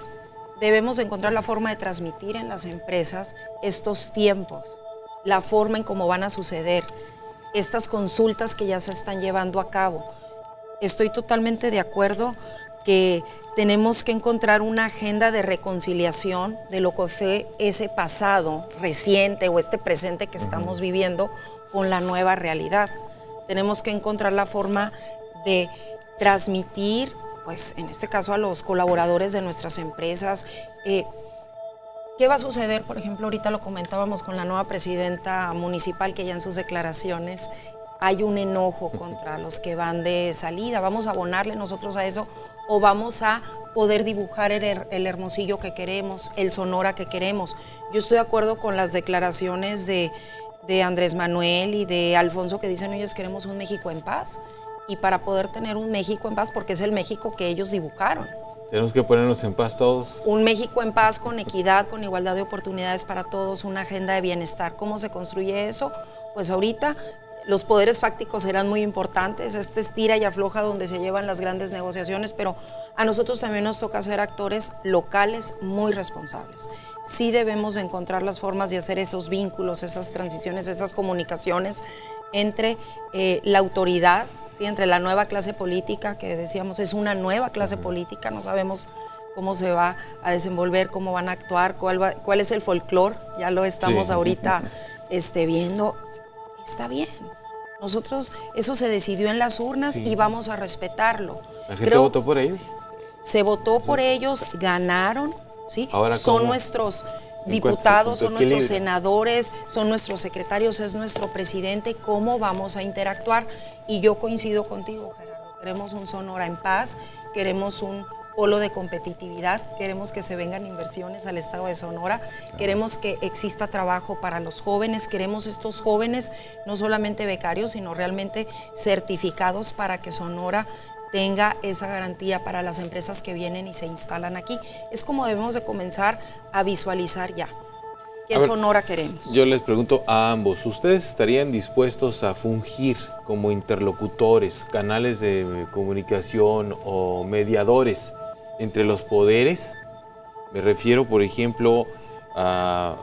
debemos encontrar la forma de transmitir en las empresas estos tiempos, la forma en cómo van a suceder, estas consultas que ya se están llevando a cabo. Estoy totalmente de acuerdo que tenemos que encontrar una agenda de reconciliación de lo que fue ese pasado reciente o este presente que estamos viviendo con la nueva realidad. Tenemos que encontrar la forma de transmitir, pues en este caso a los colaboradores de nuestras empresas, ¿qué va a suceder? Por ejemplo, ahorita lo comentábamos con la nueva presidenta municipal, que ya en sus declaraciones hay un enojo contra los que van de salida. ¿Vamos a abonarle nosotros a eso o vamos a poder dibujar el Hermosillo que queremos, el Sonora que queremos? Yo estoy de acuerdo con las declaraciones de Andrés Manuel y de Alfonso, que dicen, ellos queremos un México en paz. Y para poder tener un México en paz, porque es el México que ellos dibujaron. Tenemos que ponernos en paz todos. Un México en paz, con equidad, con igualdad de oportunidades para todos, una agenda de bienestar. ¿Cómo se construye eso? Pues ahorita los poderes fácticos serán muy importantes, estira y afloja donde se llevan las grandes negociaciones, pero a nosotros también nos toca ser actores locales muy responsables. Sí debemos encontrar las formas de hacer esos vínculos, esas transiciones, esas comunicaciones entre la autoridad, ¿sí? Entre la nueva clase política, que decíamos es una nueva clase política, no sabemos cómo se va a desenvolver, cómo van a actuar, cuál es el folclore, ya lo estamos ahorita viendo. Está bien, nosotros, eso se decidió en las urnas y vamos a respetarlo. ¿La gente votó por ellos? Se votó por ellos, ganaron, ¿sí? Ahora, son nuestros diputados, son nuestros senadores, son nuestros secretarios, es nuestro presidente. ¿Cómo vamos a interactuar? Y yo coincido contigo, Gerardo, queremos un Sonora en paz, queremos un polo de competitividad, queremos que se vengan inversiones al estado de Sonora, queremos que exista trabajo para los jóvenes, queremos estos jóvenes no solamente becarios, sino realmente certificados para que Sonora tenga esa garantía para las empresas que vienen y se instalan aquí. Es como debemos de comenzar a visualizar ya qué Sonora queremos. Yo les pregunto a ambos, ¿ustedes estarían dispuestos a fungir como interlocutores, canales de comunicación o mediadores entre los poderes? Me refiero, por ejemplo, al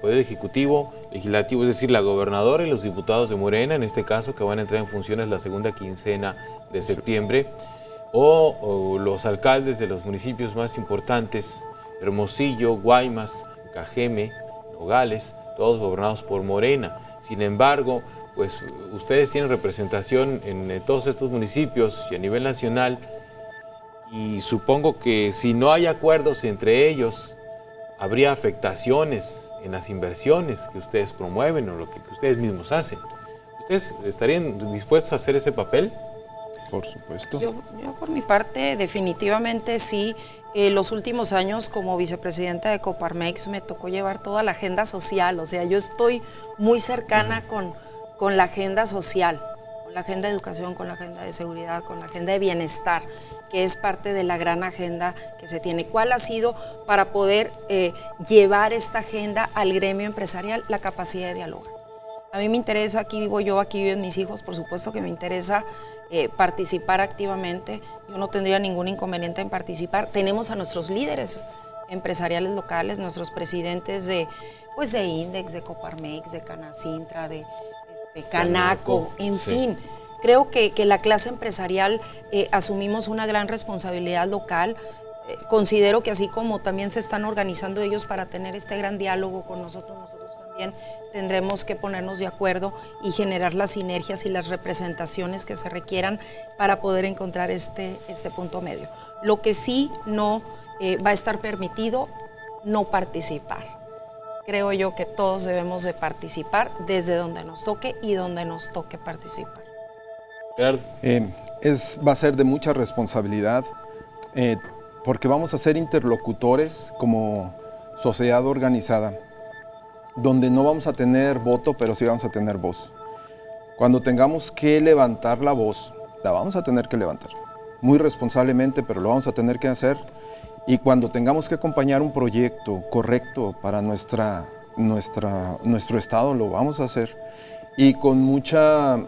Poder Ejecutivo, Legislativo, es decir, la gobernadora y los diputados de Morena, en este caso, que van a entrar en funciones la segunda quincena de septiembre, o los alcaldes de los municipios más importantes, Hermosillo, Guaymas, Cajeme, Nogales, todos gobernados por Morena. Sin embargo, pues ustedes tienen representación en todos estos municipios y a nivel nacional, y supongo que si no hay acuerdos entre ellos, habría afectaciones en las inversiones que ustedes promueven o lo que ustedes mismos hacen. ¿Ustedes estarían dispuestos a hacer ese papel? Por supuesto. Yo por mi parte definitivamente sí. Los últimos años como vicepresidenta de Coparmex me tocó llevar toda la agenda social, o sea, yo estoy muy cercana con la agenda social, con la agenda de educación, con la agenda de seguridad, con la agenda de bienestar, que es parte de la gran agenda que se tiene. ¿Cuál ha sido para poder llevar esta agenda al gremio empresarial? La capacidad de dialogar. A mí me interesa, aquí vivo yo, aquí viven mis hijos, por supuesto que me interesa participar activamente. Yo no tendría ningún inconveniente en participar. Tenemos a nuestros líderes empresariales locales, nuestros presidentes de INDEX, de Coparmex, de Canacintra, de Canaco, en fin. Creo que la clase empresarial asumimos una gran responsabilidad local. Considero que así como también se están organizando ellos para tener este gran diálogo con nosotros también tendremos que ponernos de acuerdo y generar las sinergias y las representaciones que se requieran para poder encontrar este punto medio. Lo que sí no va a estar permitido, no participar. Creo yo que todos debemos de participar desde donde nos toque y donde nos toque participar. Claro. Va a ser de mucha responsabilidad porque vamos a ser interlocutores como sociedad organizada, donde no vamos a tener voto, pero sí vamos a tener voz. Cuando tengamos que levantar la voz, la vamos a tener que levantar, muy responsablemente, pero lo vamos a tener que hacer. Y cuando tengamos que acompañar un proyecto correcto para nuestro estado, lo vamos a hacer. Y con mucha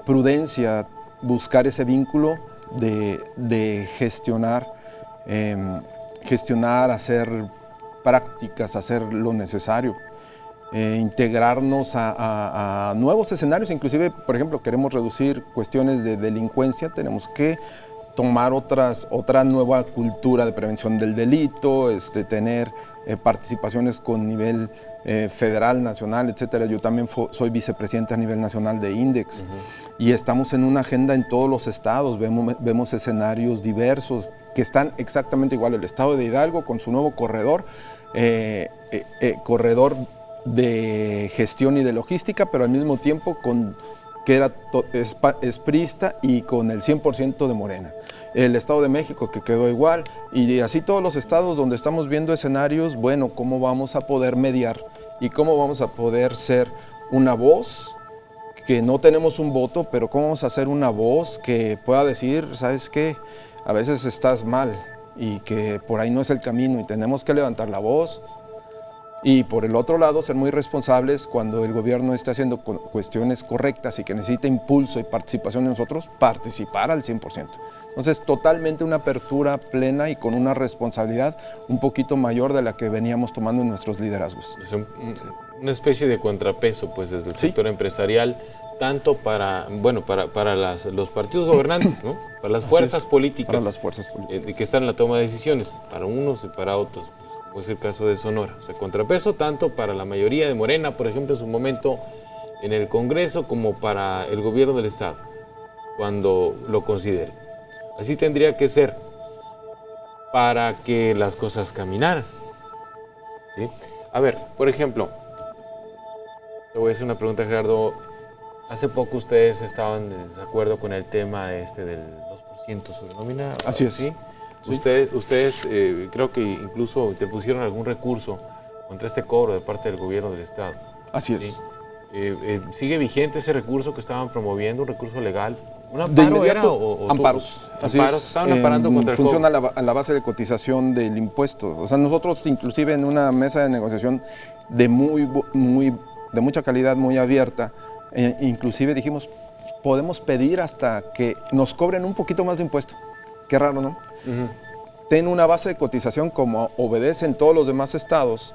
prudencia buscar ese vínculo de gestionar, hacer prácticas, hacer lo necesario. Integrarnos a nuevos escenarios, inclusive, por ejemplo, queremos reducir cuestiones de delincuencia, tenemos que tomar otra nueva cultura de prevención del delito, tener participaciones con nivel federal, nacional, etcétera. Yo también soy vicepresidente a nivel nacional de INDEX y estamos en una agenda en todos los estados, vemos escenarios diversos que están exactamente igual. El estado de Hidalgo con su nuevo corredor de gestión y de logística, pero al mismo tiempo que es priista y con el 100% de Morena. El Estado de México que quedó igual y así todos los estados donde estamos viendo escenarios, bueno, cómo vamos a poder mediar y cómo vamos a poder ser una voz, que no tenemos un voto, pero cómo vamos a hacer una voz que pueda decir, ¿sabes qué? A veces estás mal y que por ahí no es el camino y tenemos que levantar la voz. Y por el otro lado, ser muy responsables cuando el gobierno esté haciendo cuestiones correctas y que necesita impulso y participación de nosotros, participar al 100%. Entonces, totalmente una apertura plena y con una responsabilidad un poquito mayor de la que veníamos tomando en nuestros liderazgos. Es una especie de contrapeso, pues, desde el sector empresarial, tanto para los partidos gobernantes, ¿no? Para las fuerzas políticas. Para las fuerzas políticas. Que están en la toma de decisiones, para unos y para otros. Como es el caso de Sonora. O sea, contrapeso tanto para la mayoría de Morena, por ejemplo, en su momento en el Congreso, como para el gobierno del Estado, cuando lo considere. Así tendría que ser para que las cosas caminaran. ¿Sí? A ver, por ejemplo, te voy a hacer una pregunta, Gerardo. Hace poco ustedes estaban en desacuerdo con el tema del 2% sobre nómina. Así es. ¿Sí? Sí. Ustedes creo que incluso interpusieron algún recurso contra este cobro de parte del gobierno del Estado. Así es. ¿Sí? ¿Sigue vigente ese recurso que estaban promoviendo, un recurso legal? ¿Un amparo era? Amparos. Así ¿Amparos? es. ¿Estaban amparando contra el cobro? Funciona a la base de cotización del impuesto. O sea, nosotros inclusive en una mesa de negociación de mucha calidad, muy abierta, inclusive dijimos, podemos pedir hasta que nos cobren un poquito más de impuesto. Qué raro, ¿no? Ten una base de cotización como obedecen todos los demás estados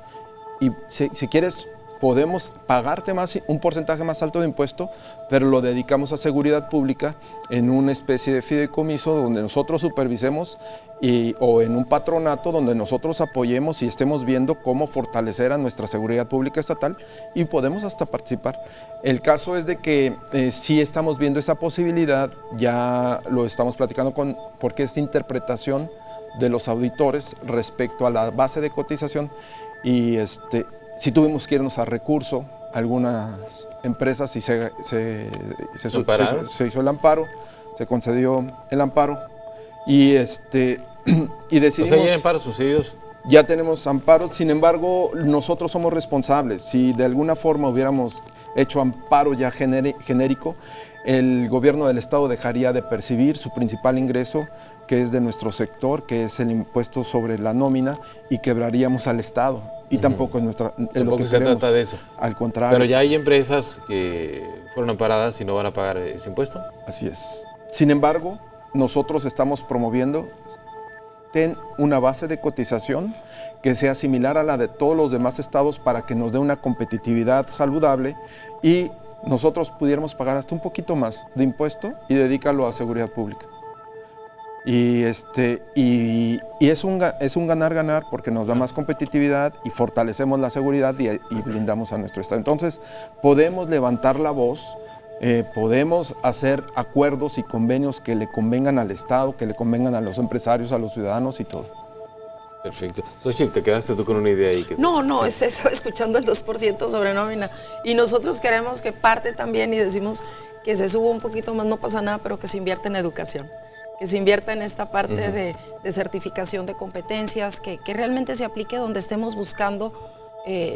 y si quieres podemos pagarte un porcentaje más alto de impuesto, pero lo dedicamos a seguridad pública en una especie de fideicomiso donde nosotros supervisemos o en un patronato donde nosotros apoyemos y estemos viendo cómo fortalecer a nuestra seguridad pública estatal y podemos hasta participar. El caso es de que sí estamos viendo esa posibilidad, ya lo estamos platicando porque es interpretación de los auditores respecto a la base de cotización y sí tuvimos que irnos a recurso, algunas empresas y se hizo el amparo, se concedió el amparo y decidimos... O sea, ¿ya hay amparos sucedidos? Ya tenemos amparos, sin embargo, nosotros somos responsables. Si de alguna forma hubiéramos hecho amparo ya genérico, el gobierno del estado dejaría de percibir su principal ingreso, que es de nuestro sector, que es el impuesto sobre la nómina, y quebraríamos al estado. Y tampoco es lo que se queremos. trata de eso. Al contrario. Pero ya hay empresas que fueron amparadas y no van a pagar ese impuesto. Así es. Sin embargo, nosotros estamos promoviendo una base de cotización que sea similar a la de todos los demás estados para que nos dé una competitividad saludable y nosotros pudiéramos pagar hasta un poquito más de impuesto y dedicarlo a seguridad pública. Y es un ganar-ganar porque nos da más competitividad y fortalecemos la seguridad y blindamos a nuestro estado. Entonces, podemos levantar la voz, podemos hacer acuerdos y convenios que le convengan al Estado, que le convengan a los empresarios, a los ciudadanos y todo. Perfecto. Xochitl, ¿te quedaste tú con una idea ahí? No, estaba escuchando el 2% sobre nómina. Y nosotros queremos que parte también y decimos que se suba un poquito más, no pasa nada, pero que se invierta en educación. Que se invierta en esta parte de certificación de competencias, que realmente se aplique donde estemos buscando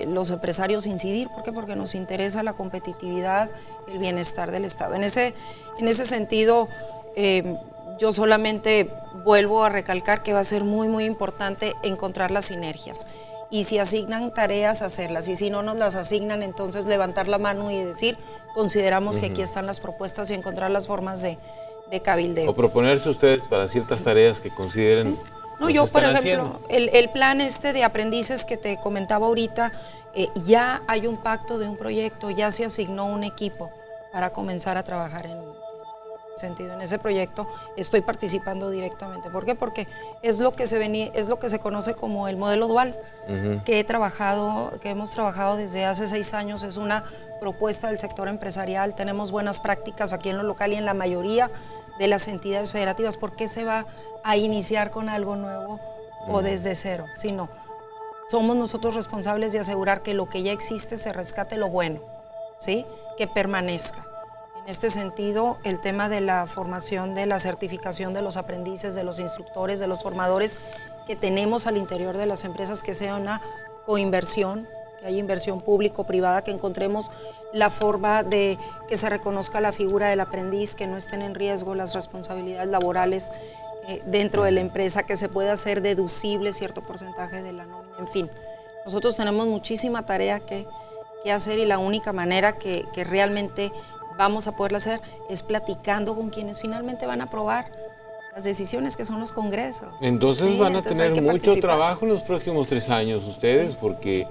los empresarios incidir. ¿Por qué? Porque nos interesa la competitividad, el bienestar del Estado. En ese sentido, yo solamente vuelvo a recalcar que va a ser muy, muy importante encontrar las sinergias. Y si asignan tareas, hacerlas. Y si no nos las asignan, entonces levantar la mano y decir, consideramos que aquí están las propuestas y encontrar las formas de cabildeo. O proponerse ustedes para ciertas tareas que consideren. Sí. No, yo, por ejemplo, el plan de aprendices que te comentaba ahorita, ya hay un pacto de un proyecto, ya se asignó un equipo para comenzar a trabajar en ese sentido. En ese proyecto estoy participando directamente. ¿Por qué? Porque es lo que se conoce como el modelo dual, que hemos trabajado desde hace 6 años. Es una propuesta del sector empresarial. Tenemos buenas prácticas aquí en lo local y en la mayoría de las entidades federativas. ¿Por qué se va a iniciar con algo nuevo o desde cero? Si no, somos nosotros responsables de asegurar que lo que ya existe se rescate lo bueno, ¿sí? Que permanezca. En este sentido, el tema de la formación, de la certificación de los aprendices, de los instructores, de los formadores que tenemos al interior de las empresas, que sea una coinversión, que haya inversión público-privada, que encontremos la forma de que se reconozca la figura del aprendiz, que no estén en riesgo las responsabilidades laborales dentro de la empresa, que se pueda hacer deducible cierto porcentaje de la nómina, en fin. Nosotros tenemos muchísima tarea que hacer y la única manera que realmente vamos a poderla hacer es platicando con quienes finalmente van a aprobar las decisiones, que son los congresos. Entonces van a tener mucho trabajo en los próximos 3 años ustedes, porque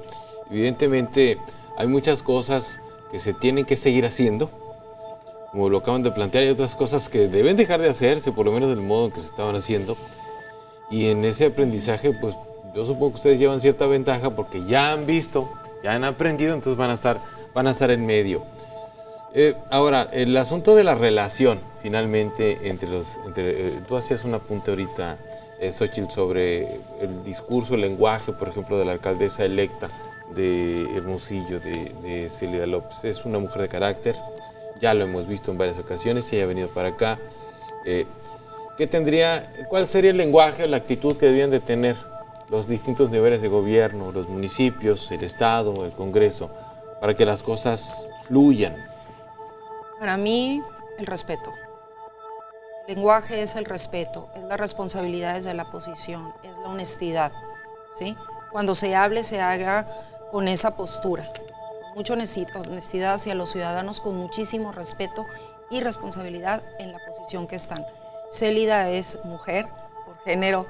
evidentemente hay muchas cosas que se tienen que seguir haciendo, como lo acaban de plantear, hay otras cosas que deben dejar de hacerse, por lo menos del modo en que se estaban haciendo, y en ese aprendizaje, pues yo supongo que ustedes llevan cierta ventaja porque ya han visto, ya han aprendido, entonces van a estar en medio. Ahora, el asunto de la relación, finalmente, tú hacías un apunte ahorita, Xochitl, sobre el discurso, el lenguaje, por ejemplo, de la alcaldesa electa de Hermosillo, de Célida López. Es una mujer de carácter, ya lo hemos visto en varias ocasiones, ella ha venido para acá. ¿Cuál sería el lenguaje o la actitud que debían de tener los distintos niveles de gobierno, los municipios, el Estado, el Congreso, para que las cosas fluyan? Para mí, el respeto. El lenguaje es el respeto, es las responsabilidades de la posición, es la honestidad, ¿sí? Cuando se hable, se haga con esa postura, con mucha honestidad hacia los ciudadanos, con muchísimo respeto y responsabilidad en la posición que están. Célida es mujer, por género,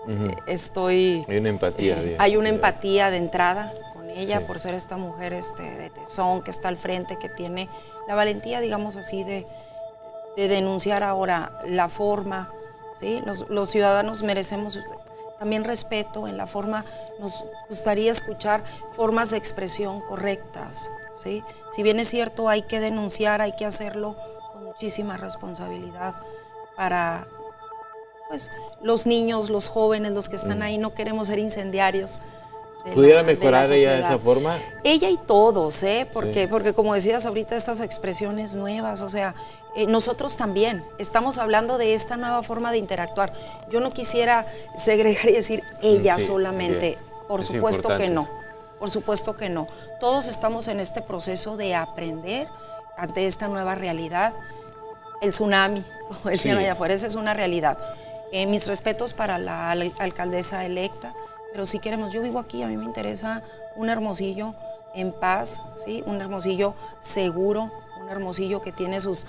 Hay una empatía. Hay una empatía de entrada con ella, por ser esta mujer de tesón, que está al frente, que tiene la valentía, digamos así, de denunciar ahora la forma, ¿sí? Los ciudadanos merecemos también respeto en la forma, nos gustaría escuchar formas de expresión correctas, ¿sí? Si bien es cierto, hay que denunciar, hay que hacerlo con muchísima responsabilidad para pues, los niños, los jóvenes, los que están ahí. No queremos ser incendiarios. ¿Pudiera mejorar ella de esa forma? Ella y todos, porque como decías ahorita, estas expresiones nuevas, o sea, nosotros también estamos hablando de esta nueva forma de interactuar. Yo no quisiera segregar y decir ella solamente, por supuesto que no. Por supuesto que no. Todos estamos en este proceso de aprender ante esta nueva realidad. El tsunami, como decían allá afuera, esa es una realidad. Mis respetos para la alcaldesa electa, pero si queremos, yo vivo aquí, a mí me interesa un Hermosillo en paz, ¿sí? Un Hermosillo seguro, un Hermosillo que tiene sus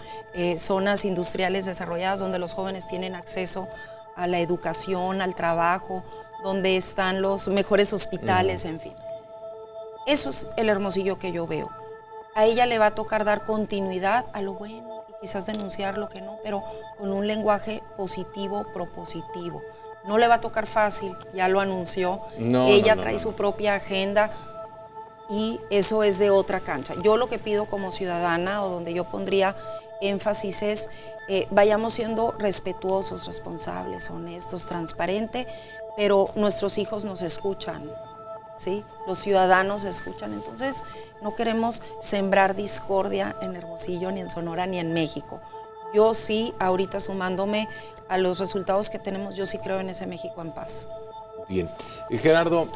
zonas industriales desarrolladas, donde los jóvenes tienen acceso a la educación, al trabajo, donde están los mejores hospitales, en fin. Eso es el Hermosillo que yo veo. A ella le va a tocar dar continuidad a lo bueno y quizás denunciar lo que no, pero con un lenguaje positivo, propositivo. No le va a tocar fácil, ya lo anunció. Ella trae su propia agenda y eso es de otra cancha. Yo lo que pido como ciudadana, o donde yo pondría énfasis, es vayamos siendo respetuosos, responsables, honestos, transparentes, pero nuestros hijos nos escuchan, ¿sí? Los ciudadanos escuchan, entonces no queremos sembrar discordia en Hermosillo, ni en Sonora, ni en México. Yo sí, ahorita sumándome a los resultados que tenemos, yo sí creo en ese México en paz. Bien. Gerardo,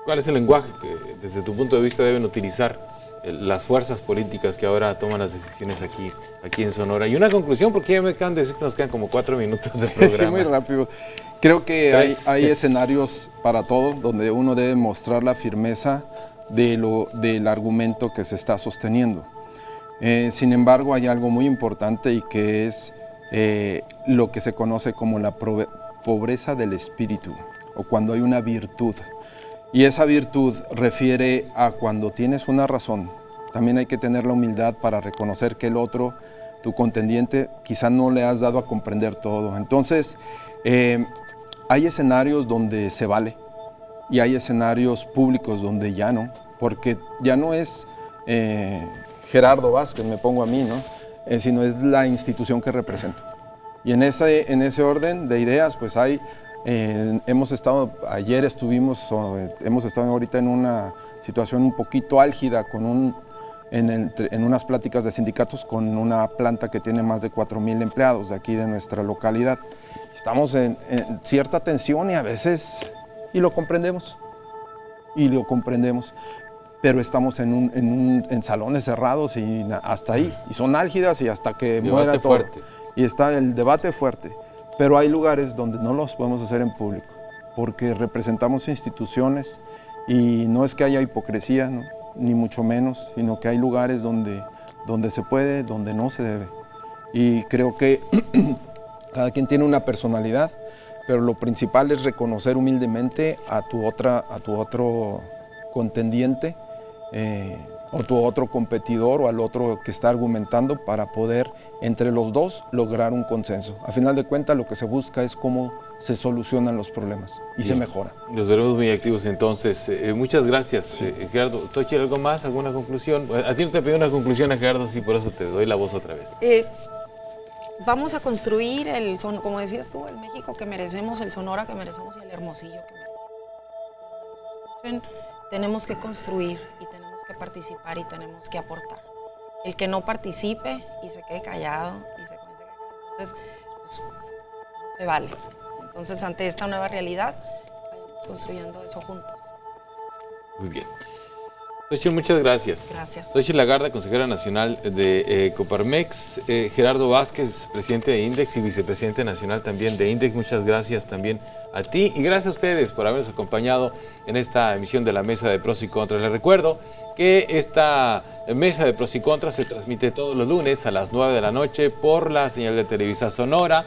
¿cuál es el lenguaje que desde tu punto de vista deben utilizar las fuerzas políticas que ahora toman las decisiones aquí en Sonora? Y una conclusión, porque ya me acaban de decir que nos quedan como 4 minutos de programa. Sí, muy rápido. Creo que hay escenarios para todo donde uno debe mostrar la firmeza del argumento que se está sosteniendo. Sin embargo, hay algo muy importante y que es lo que se conoce como la pobreza del espíritu, o cuando hay una virtud. Y esa virtud refiere a cuando tienes una razón. También hay que tener la humildad para reconocer que el otro, tu contendiente, quizá no le has dado a comprender todo. Entonces, hay escenarios donde se vale y hay escenarios públicos donde ya no, porque ya no es Gerardo Vázquez, me pongo a mí, ¿no? Sino es la institución que represento. Y en ese orden de ideas, pues hay... hemos estado ahorita en una situación un poquito álgida en unas pláticas de sindicatos con una planta que tiene más de 4,000 empleados de aquí de nuestra localidad. Estamos en cierta tensión y a veces, y lo comprendemos, pero estamos en salones cerrados y hasta ahí, y son álgidas y hasta que muera todo. Fuerte. Y está el debate fuerte. Pero hay lugares donde no los podemos hacer en público, porque representamos instituciones y no es que haya hipocresía, ¿no? Ni mucho menos, sino que hay lugares donde se puede, donde no se debe. Y creo que cada quien tiene una personalidad, pero lo principal es reconocer humildemente a tu otro contendiente, o tu otro competidor, o al otro que está argumentando, para poder entre los dos lograr un consenso. A final de cuentas, lo que se busca es cómo se solucionan los problemas y se mejora. Nos veremos muy activos entonces. Muchas gracias, Gerardo. Xochitl, ¿algo más? ¿Alguna conclusión? A ti no te pedí una conclusión, a Gerardo, sí, por eso te doy la voz otra vez. Vamos a construir como decías tú, el México que merecemos, el Sonora que merecemos y el Hermosillo que merecemos. Tenemos que construir y tenemos que participar y tenemos que aportar. El que no participe y se quede callado entonces pues, no se vale. Entonces, ante esta nueva realidad, vayamos construyendo eso juntos. Muy bien. Xochitl, muchas gracias. Gracias. Xochitl Lagarda, consejera nacional de Coparmex, Gerardo Vázquez, presidente de INDEX y vicepresidente nacional también de INDEX, muchas gracias también a ti y gracias a ustedes por habernos acompañado en esta emisión de la Mesa de Pros y Contras. Les recuerdo que esta Mesa de Pros y Contras se transmite todos los lunes a las 9 de la noche por la señal de Televisa Sonora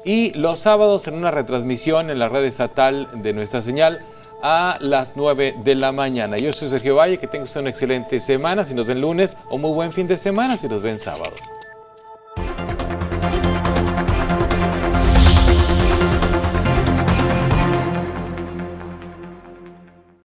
y los sábados en una retransmisión en la red estatal de nuestra señal a las 9 de la mañana. Yo soy Sergio Valle, que tengan una excelente semana si nos ven lunes, o muy buen fin de semana si nos ven sábado.